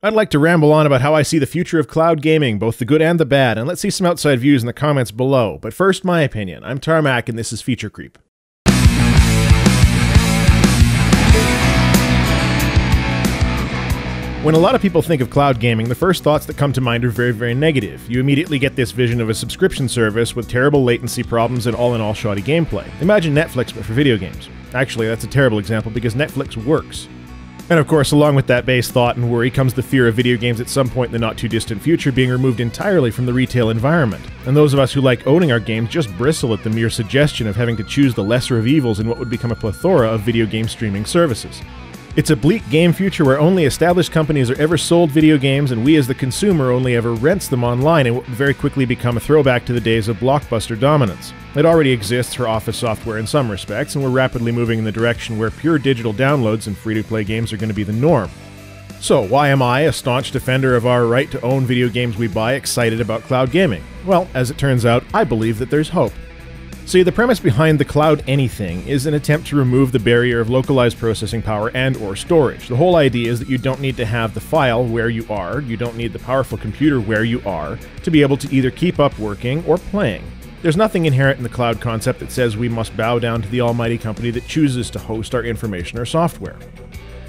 I'd like to ramble on about how I see the future of cloud gaming, both the good and the bad, and let's see some outside views in the comments below. But first, my opinion. I'm Tarmack, and this is Feature Creep. When a lot of people think of cloud gaming, the first thoughts that come to mind are very, very negative. You immediately get this vision of a subscription service with terrible latency problems and all-in-all shoddy gameplay. Imagine Netflix, but for video games. Actually, that's a terrible example because Netflix works. And of course, along with that base thought and worry comes the fear of video games at some point in the not-too-distant future being removed entirely from the retail environment. And those of us who like owning our games just bristle at the mere suggestion of having to choose the lesser of evils in what would become a plethora of video game streaming services. It's a bleak game future where only established companies are ever sold video games and we as the consumer only ever rents them online, and what would very quickly become a throwback to the days of blockbuster dominance. It already exists for office software in some respects, and we're rapidly moving in the direction where pure digital downloads and free-to-play games are going to be the norm. So why am I, a staunch defender of our right to own video games we buy, excited about cloud gaming? Well, as it turns out, I believe that there's hope. See, the premise behind the cloud anything is an attempt to remove the barrier of localized processing power and/or storage. The whole idea is that you don't need to have the file where you are, you don't need the powerful computer where you are, to be able to either keep up working or playing. There's nothing inherent in the cloud concept that says we must bow down to the almighty company that chooses to host our information or software.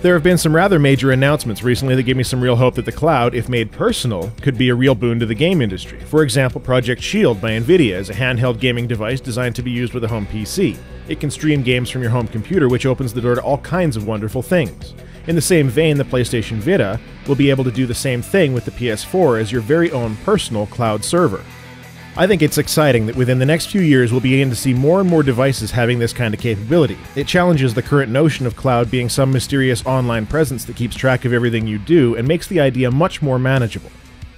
There have been some rather major announcements recently that give me some real hope that the cloud, if made personal, could be a real boon to the game industry. For example, Project Shield by Nvidia is a handheld gaming device designed to be used with a home PC. It can stream games from your home computer, which opens the door to all kinds of wonderful things. In the same vein, the PlayStation Vita will be able to do the same thing with the PS4 as your very own personal cloud server. I think it's exciting that within the next few years we'll begin to see more and more devices having this kind of capability. It challenges the current notion of cloud being some mysterious online presence that keeps track of everything you do and makes the idea much more manageable.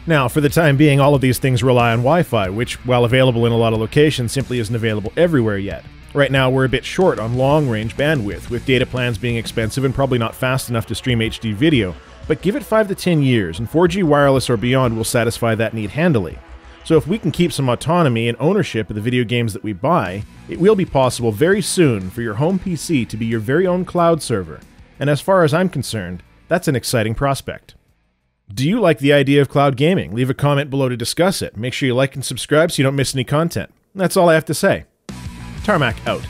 Now, for the time being, all of these things rely on Wi-Fi, which, while available in a lot of locations, simply isn't available everywhere yet. Right now, we're a bit short on long-range bandwidth, with data plans being expensive and probably not fast enough to stream HD video, but give it 5 to 10 years, and 4G wireless or beyond will satisfy that need handily. So if we can keep some autonomy and ownership of the video games that we buy, it will be possible very soon for your home PC to be your very own cloud server. And as far as I'm concerned, that's an exciting prospect. Do you like the idea of cloud gaming? Leave a comment below to discuss it. Make sure you like and subscribe so you don't miss any content. That's all I have to say. Tarmack out.